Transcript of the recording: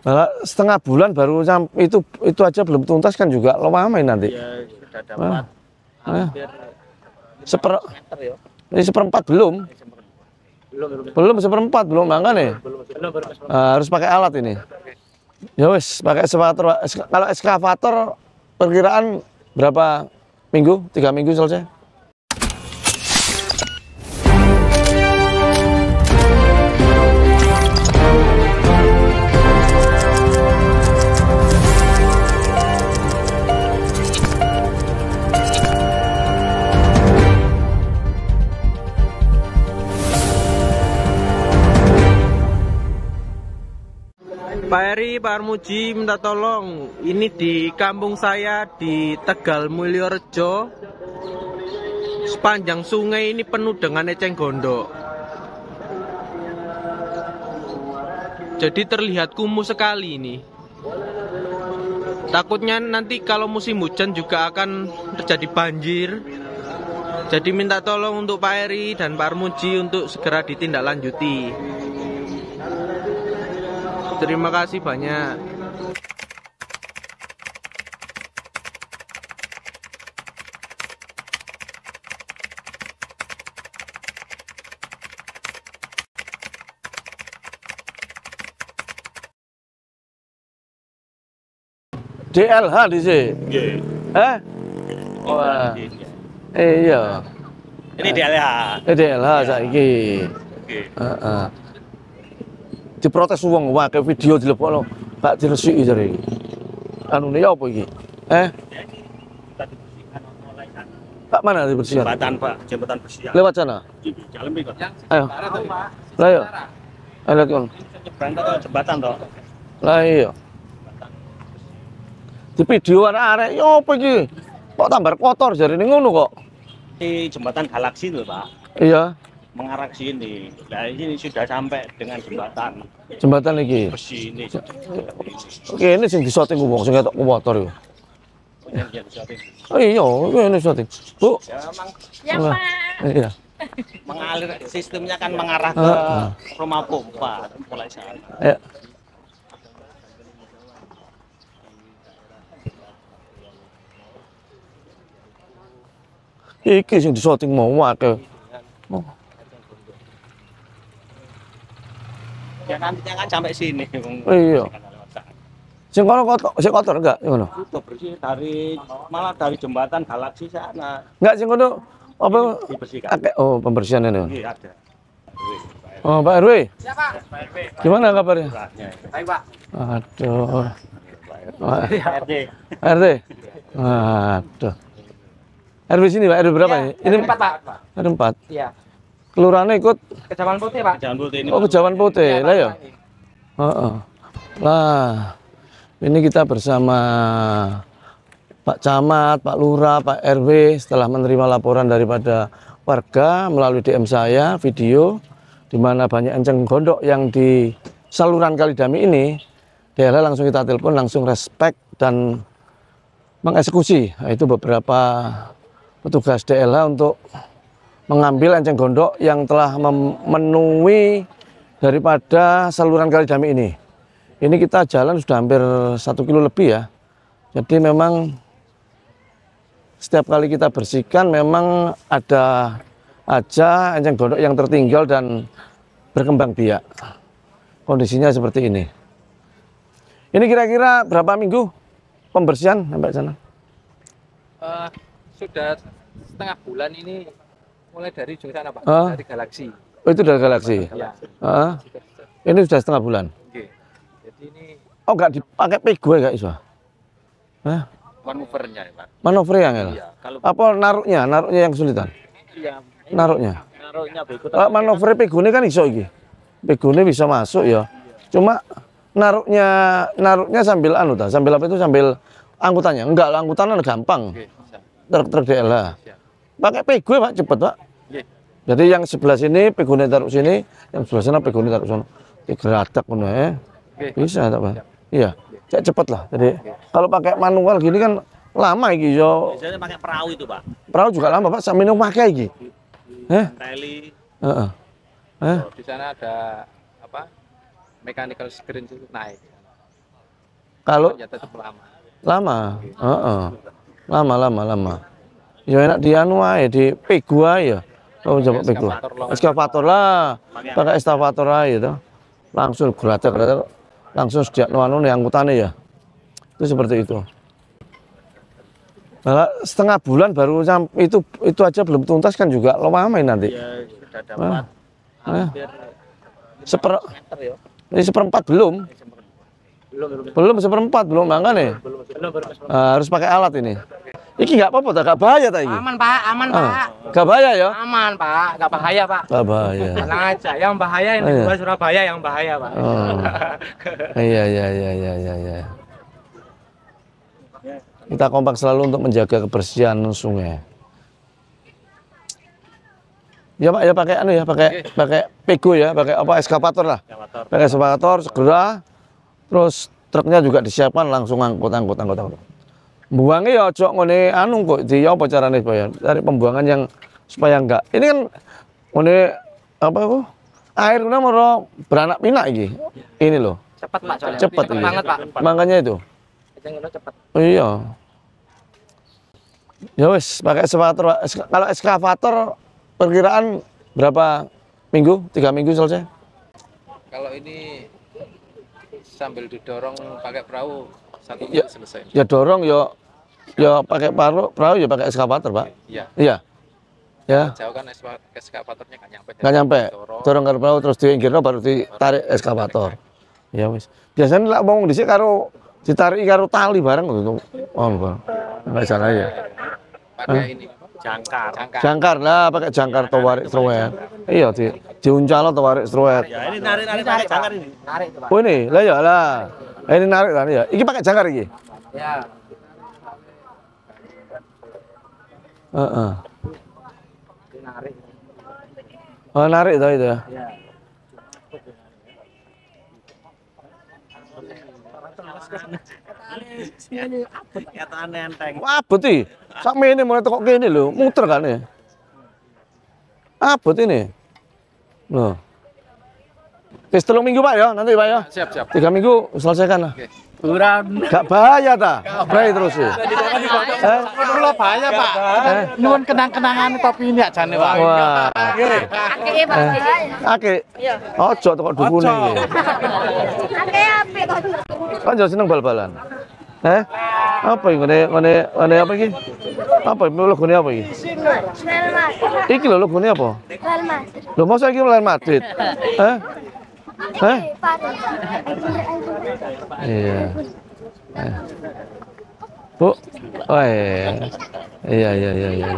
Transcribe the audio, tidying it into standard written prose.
Malah setengah bulan baru itu aja belum tuntas kan juga lama nanti. Ya sudah dapat hampir meter ya. Ini seperempat belum. Belum seperempat belum makanya. Harus pakai alat ini. Ya wes pakai ekskavator. Kalau ekskavator perkiraan berapa minggu? 3 minggu selesai. Pak Eri, Pak Armuji minta tolong. Ini di kampung saya di Tegal Mulyorejo. Sepanjang sungai ini penuh dengan eceng gondok. Jadi terlihat kumuh sekali ini. Takutnya nanti kalau musim hujan juga akan terjadi banjir. Jadi minta tolong untuk Pak Eri dan Pak Armuji untuk segera ditindaklanjuti. Terima kasih banyak. DLH di sini. Wah. Iya. Ini DLH. DLH saiki. Diprotes wong wae video dilebokno gak diresiki jare. Anune ya apa iki? Pak mana dibersihkan? Jembatan, Pak. Jembatan bersih. Lewat sana. Jalan mriko. Ayo. Lah yo. Ayo kon. Jembatan toh. Lah iya. Di video arek yo apa iki? Kok tambah kotor jarine ngono kok. Di jembatan Galaksi loh, Pak. Iya. Mengarah ke sini. Nah, ini sudah sampai dengan jembatan. Jembatan iki. Besi ini. Oke, ini sing disoting wong sing ketok kotor yo. Oh iya, ini syuting. Bu. Ya memang Ya, Pak. Iya. mengalir sistemnya kan mengarah ke rumah pompa mulai sana. Ya. Iki sing disoting mau akeh. Ya nantinya kan sampai sini. Iya. Sing kotor enggak ngono? Itu bersih malah dari jembatan Galaksi sana. Enggak sing kono apa Dibersihkan. akeh pembersihan ini. Iya ada. Oh, Pak RW. Siapa? Gimana kabarnya? Baik, Pak. Aduh. RD. RT. Aduh. RW sini, Pak. RW berapa Ya, ini? Ini 4, Pak. ada 4. Iya. Kelurahannya ikut. Kejaman Putih, Pak. Jangan putih ini. Oh, Kejawan Putih. Iya, Lah ya. Pak. Heeh. Lah. Ini kita bersama Pak Camat, Pak Lurah, Pak RW setelah menerima laporan daripada warga melalui DM saya video di mana banyak enceng gondok yang di saluran Kalidami ini. DLH langsung kita telepon, langsung respect dan mengeksekusi. Nah, itu beberapa petugas DLH untuk mengambil enceng gondok yang telah memenuhi daripada saluran Kalidami ini. Ini kita jalan sudah hampir 1 kilo lebih ya. Jadi memang setiap kali kita bersihkan memang ada aja enceng gondok yang tertinggal dan berkembang biak. Kondisinya seperti ini. Ini kira-kira berapa minggu pembersihan sampai sana? Sudah setengah bulan ini mulai dari ujung sana Pak, dari Galaksi. Oh, itu dari Galaksi? Ya. Ini sudah setengah bulan? Oke. Jadi ini Oh, nggak dipakai pego ya, Iswa? manuvernya ya Pak. Manuver yang ya? Iya, kalau Apa naruhnya? Naruhnya yang kesulitan? iya, Naruhnya? naruhnya berikut. Manuver pegone kan iso iki. Pegone bisa masuk ya. Cuma naruhnya sambil sambil apa itu sambil angkutannya. Enggak lah, angkutannya gampang. Oke, bisa. Truk DLH. Siap. Pakai pego Pak, cepet Pak. Oke. Jadi yang sebelah sini pegone taruh sini, yang sebelah sana pegone taruh sana. Geratak ngono ya. Oke. Bisa tak Pak? Iya. Cepet lah. Jadi kalau pakai manual gini kan lama iki yo. Biasanya pakai perahu itu, Pak. Perahu juga lama Pak, sambil pakai iki. Teli. Heeh. Di sana ada apa? Mechanical screen itu naik. Kalau Ya tetap lama. lama, heeh. Lama. Ya enak di anu ae, di pegu ae ya. Oh, coba pegu. Eskavator lah. Pakai eskavator ae itu. Langsung gratis, langsung sejak anu angkutannya ya. Itu seperti itu. Malah setengah bulan baru sampai itu aja belum tuntas kan juga lama nanti. Ya sudah dapat hampir meter ya. Ini seperempat belum. Belum seperempat belum makanya. Harus pakai alat ini. Iki nggak apa-apa, nggak bahaya tak iki? Aman Pak, Nggak bahaya ya? Aman Pak, nggak bahaya Pak. Nggak bahaya. Tenang aja, yang bahaya ini Iya. dua Surabaya yang bahaya Pak. Oh. Iya. Kita kompak selalu untuk menjaga kebersihan sungai. Ya Pak, ya pakai anu ya, pakai pego ya, pakai apa eskavator lah. Pakai eskavator segera, terus truknya juga disiapkan langsung angkut. Buangnya ya ojo ngene anu kok di apa carane supaya dari pembuangan yang supaya enggak. Ini kan ngene apa kok air udah mau beranak pinak iki. Ini loh. Cepat Pak, soalnya. Cepat ini. banget Pak. Makanya itu. Cepat. Iya. Ya wes, pakai eskavator. Kalau eskavator perkiraan berapa minggu? 3 minggu selesai? Kalau ini sambil didorong pakai perahu 1 Ya. minggu selesai. Ya dorong ya pakai perahu ya pakai eskavator, Pak. Iya. Iya. Ya, Jauh kan eskavatornya nggak nyampe. nggak nyampe. Dorong ke perahu terus diinggirno baru ditarik eskavator. Ya wis. Biasanya lek wong dhisik karo ditarik karo tali bareng gitu. Oh, enggak salah ya. Pakai ini Jangkar. Jangkar lah, pakai jangkar atau warik strower. Iya, diuncal atau warik strower. Ya ini narik pakai jangkar ini. narik tuh Pak. Oh ini, lah ya lah. Ini narik kan ya. Iki pakai jangkar iki. Ya. Heeh. Narik. Oh, narik toh itu ya. Ya. Ketaan enteng. Abot iki. Sak mene mulai tekok kene lho, muter kan ya. Abot ini. Loh. Wis 3 minggu Pak ya, nanti Pak ya. Siap. 3 minggu selesaikan lah. Kurang. Gak bahaya ta? Baik terus ya. Perlu bahaya Pak. Nuwun kenang-kenangan topi ini aja nih Pak. Wah. Akeh Pak. Ake. Ojo tekok dukune iki. Akeh apik kok. Kan yo seneng bal-balan. Apa iki ngene apa iki? Apa logone apa iki? Real Madrid. Iki lho logone apa? Real Madrid. Lho masa iki Real Madrid? Iya. Bu. Oh iya. Iya.